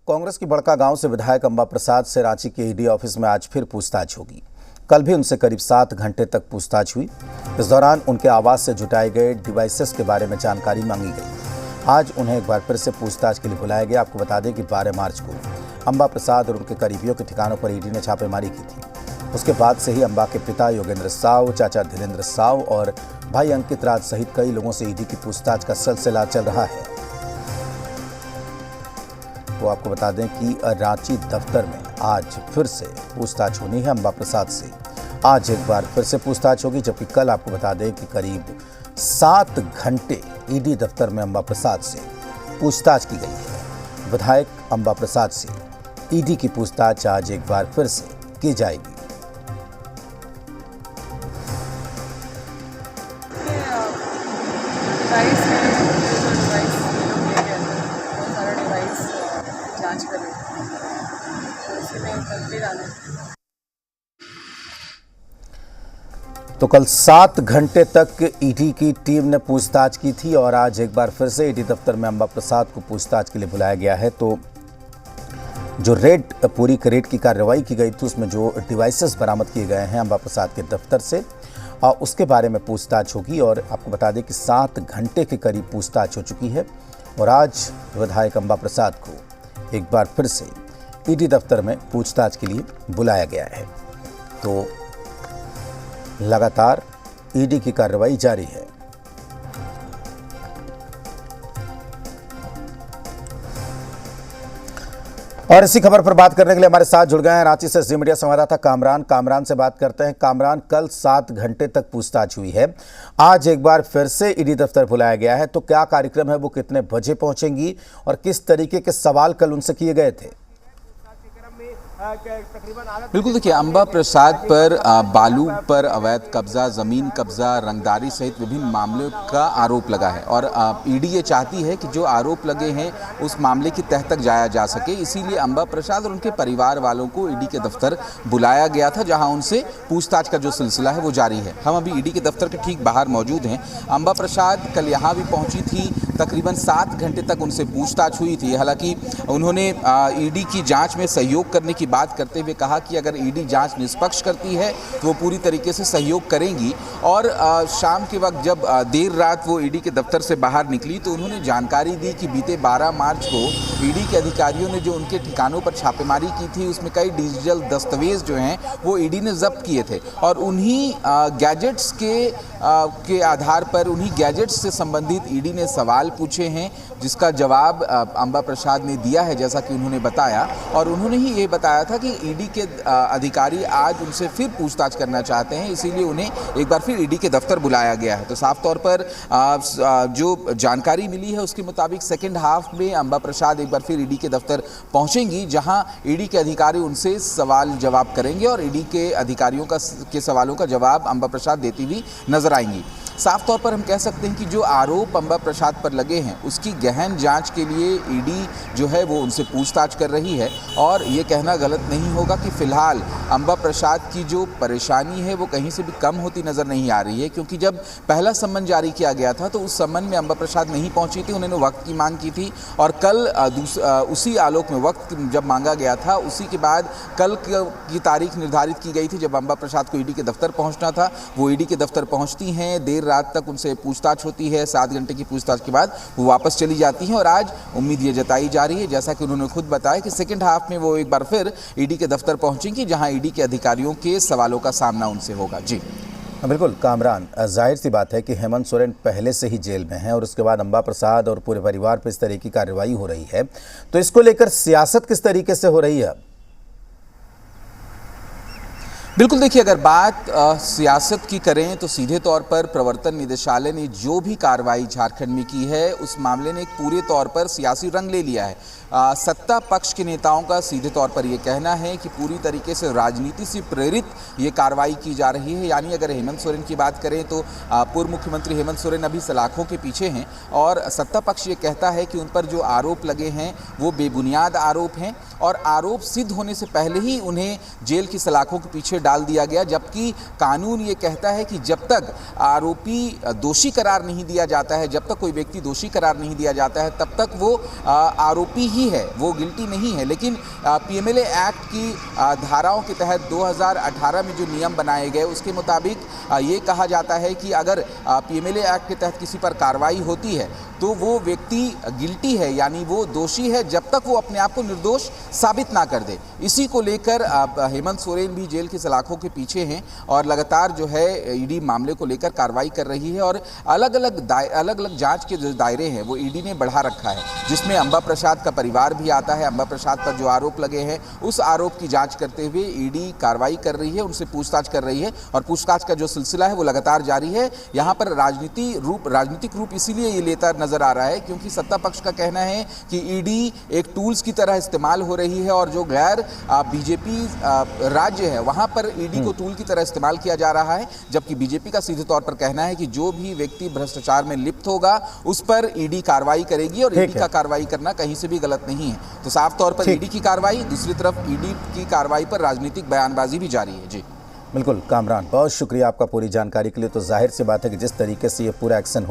कांग्रेस की बड़कागांव से विधायक अंबा प्रसाद से रांची के ईडी ऑफिस में आज फिर पूछताछ होगी। कल भी उनसे करीब 7 घंटे तक पूछताछ हुई। इस दौरान उनके आवास से जुटाए गए डिवाइसेस के बारे में जानकारी मांगी गई। आज उन्हें एक बार फिर से पूछताछ के लिए बुलाया गया। आपको बता दें कि 12 मार्च को अंबा प्रसाद और उनके करीबियों के ठिकानों पर ईडी ने छापेमारी की थी। उसके बाद से ही अंबा के पिता योगेंद्र साव, चाचा धीरेन्द्र साव और भाई अंकित राज सहित कई लोगों से ईडी की पूछताछ का सिलसिला चल रहा है। तो आपको बता दें कि रांची दफ्तर में आज फिर से पूछताछ होनी है अंबा प्रसाद से। आज एक बार फिर से पूछताछ होगी, जबकि कल आपको बता दें कि करीब 7 घंटे ईडी दफ्तर में अंबा प्रसाद से पूछताछ की गई है। विधायक अंबा प्रसाद से ईडी की पूछताछ आज एक बार फिर से की जाएगी। जांच करें तो उसी में कंप्लीट आना है। तो कल 7 घंटे तक ईडी की टीम ने पूछताछ की थी और आज एक बार फिर से ईडी दफ्तर में अंबा प्रसाद को पूछताछ के लिए बुलाया गया है। तो जो पूरी रेड की कार्रवाई की गई थी उसमें जो डिवाइसेस बरामद किए गए हैं अंबा प्रसाद के दफ्तर से, उसके बारे में पूछताछ होगी। और आपको बता दें कि 7 घंटे के करीब पूछताछ हो चुकी है और आज विधायक अंबा प्रसाद को एक बार फिर से ईडी दफ्तर में पूछताछ के लिए बुलाया गया है। तो लगातार ईडी की कार्रवाई जारी है। और इसी खबर पर बात करने के लिए हमारे साथ जुड़ गए हैं रांची से जी मीडिया संवाददाता कामरान से बात करते हैं। कामरान, कल 7 घंटे तक पूछताछ हुई है, आज एक बार फिर से ईडी दफ्तर बुलाया गया है, तो क्या कार्यक्रम है, वो कितने बजे पहुंचेंगी और किस तरीके के सवाल कल उनसे किए गए थे? बिल्कुल, देखिए, अंबा प्रसाद पर बालू पर अवैध कब्जा, जमीन कब्जा, रंगदारी सहित विभिन्न मामलों का आरोप लगा है और ईडी ये चाहती है कि जो आरोप लगे हैं उस मामले की तह तक जाया जा सके। इसीलिए अंबा प्रसाद और उनके परिवार वालों को ईडी के दफ्तर बुलाया गया था, जहां उनसे पूछताछ का जो सिलसिला है वो जारी है। हम अभी ईडी के दफ्तर के ठीक बाहर मौजूद हैं। अंबा प्रसाद कल यहाँ भी पहुंची थी, तकरीबन 7 घंटे तक उनसे पूछताछ हुई थी। हालांकि उन्होंने ईडी की जांच में सहयोग करने की बात करते हुए कहा कि अगर ईडी जांच निष्पक्ष करती है तो वो पूरी तरीके से सहयोग करेंगी। और शाम के वक्त जब देर रात वो ईडी के दफ्तर से बाहर निकली तो उन्होंने जानकारी दी कि बीते 12 मार्च को ईडी के अधिकारियों ने जो उनके ठिकानों पर छापेमारी की थी उसमें कई डिजिटल दस्तावेज जो हैं वो ईडी ने जब्त किए थे और उन्हीं गैजेट्स के आधार पर, उन्हीं गैजेट्स से संबंधित ईडी ने सवाल पूछे हैं, जिसका जवाब अंबा प्रसाद ने दिया है, जैसा कि उन्होंने बताया। और उन्होंने ही ये बताया था कि ईडी के अधिकारी आज उनसे फिर पूछताछ करना चाहते हैं, इसीलिए उन्हें एक बार फिर ईडी के दफ्तर बुलाया गया है। तो साफ तौर पर जो जानकारी मिली है उसके मुताबिक सेकेंड हाफ में अंबा प्रसाद एक बार फिर ईडी के दफ्तर पहुंचेंगी, जहां ईडी के अधिकारी उनसे सवाल जवाब करेंगे और ईडी के अधिकारियों के सवालों का जवाब अंबा प्रसाद देती हुई नजर आएंगी। साफ तौर पर हम कह सकते हैं कि जो आरोप अंबा प्रसाद पर लगे हैं उसकी गहन जांच के लिए ईडी जो है वो उनसे पूछताछ कर रही है। और ये कहना गलत नहीं होगा कि फिलहाल अंबा प्रसाद की जो परेशानी है वो कहीं से भी कम होती नज़र नहीं आ रही है, क्योंकि जब पहला सम्मन जारी किया गया था तो उस सम्मन में अंबा प्रसाद नहीं पहुंची थी, उन्होंने वक्त की मांग की थी। और कल उसी आलोक में वक्त जब मांगा गया था, उसी के बाद कल की तारीख निर्धारित की गई थी जब अंबा प्रसाद को ईडी के दफ्तर पहुँचना था। वो ईडी के दफ्तर पहुँचती हैं, देर रात तक उनसे पूछताछ होती है, 7 घंटे की पूछताछ के बाद वो वापस चली जाती हैं। और आज उम्मीद ये जताई जा रही है, जैसा कि उन्होंने खुद बताया, कि सेकंड हाफ में वो एक बार फिर ईडी के दफ्तर पहुंचेंगी, जहां ईडी के अधिकारियों के सवालों का सामना उनसे होगा। जी बिल्कुल कामरान, जाहिर सी बात है कि हेमंत सोरेन पहले से ही जेल में है और उसके बाद अंबा प्रसाद और पूरे परिवार पर इस तरह की कार्रवाई हो रही है, तो इसको लेकर सियासत किस तरीके से हो रही है? बिल्कुल, देखिए, अगर बात सियासत की करें तो सीधे तौर पर प्रवर्तन निदेशालय ने जो भी कार्रवाई झारखंड में की है उस मामले ने एक पूरे तौर पर सियासी रंग ले लिया है। सत्ता पक्ष के नेताओं का सीधे तौर पर यह कहना है कि पूरी तरीके से राजनीति से प्रेरित ये कार्रवाई की जा रही है। यानी अगर हेमंत सोरेन की बात करें तो पूर्व मुख्यमंत्री हेमंत सोरेन अभी सलाखों के पीछे हैं और सत्ता पक्ष ये कहता है कि उन पर जो आरोप लगे हैं वो बेबुनियाद आरोप हैं और आरोप सिद्ध होने से पहले ही उन्हें जेल की सलाखों के पीछे डाल दिया गया, जबकि कानून ये कहता है कि जब तक आरोपी दोषी करार नहीं दिया जाता है, जब तक कोई व्यक्ति दोषी करार नहीं दिया जाता है, तब तक वो आरोपी ही ही है, वो गिल्टी नहीं है, लेकिन पीएमएलए एक्ट की धाराओं के तहत 2018 में जो नियम बनाए गए उसके मुताबिक ये कहा जाता है कि अगर पीएमएलए एक्ट के तहत किसी पर कार्रवाई होती है तो वो व्यक्ति गिल्टी है, यानी वो दोषी है जब तक वो अपने आप को निर्दोष साबित ना कर दे। इसी को लेकर हेमंत सोरेन भी जेल की सलाखों के पीछे हैं और लगातार जो है ईडी मामले को लेकर कार्रवाई कर रही है और अलग अलग जांच के जो दायरे हैं वो ईडी ने बढ़ा रखा है, जिसमें अंबा प्रसाद का परिवार भी आता है। अंबा प्रसाद पर जो आरोप लगे हैं उस आरोप की जांच करते हुए ईडी कार्रवाई कर रही है, उनसे पूछताछ कर रही है और पूछताछ का जो सिलसिला है वो लगातार जारी है। यहाँ पर राजनीतिक रूप इसीलिए ये लेता नजर आ रहा है क्योंकि सत्ता पक्ष का कहना है कि ईडी एक टूल्स की तरह इस्तेमाल हो रही है और जो गैर बीजेपी राज्य है वहां पर ईडी को टूल की तरह इस्तेमाल किया जा रहा है, जबकि बीजेपी का सीधे तौर पर कहना है कि जो भी व्यक्ति भ्रष्टाचार में लिप्त होगा उस पर ईडी कार्रवाई करेगी और ईडी का कार्रवाई करना कहीं से भी गलत नहीं है। तो साफ तौर पर ईडी की कार्रवाई, दूसरी तरफ ईडी की कार्रवाई पर राजनीतिक बयानबाजी भी जारी है। जी बिल्कुल कामरान, बहुत शुक्रिया आपका पूरी जानकारी के लिए। तो जाहिर सी बात है कि जिस तरीके से ये पूरा एक्शन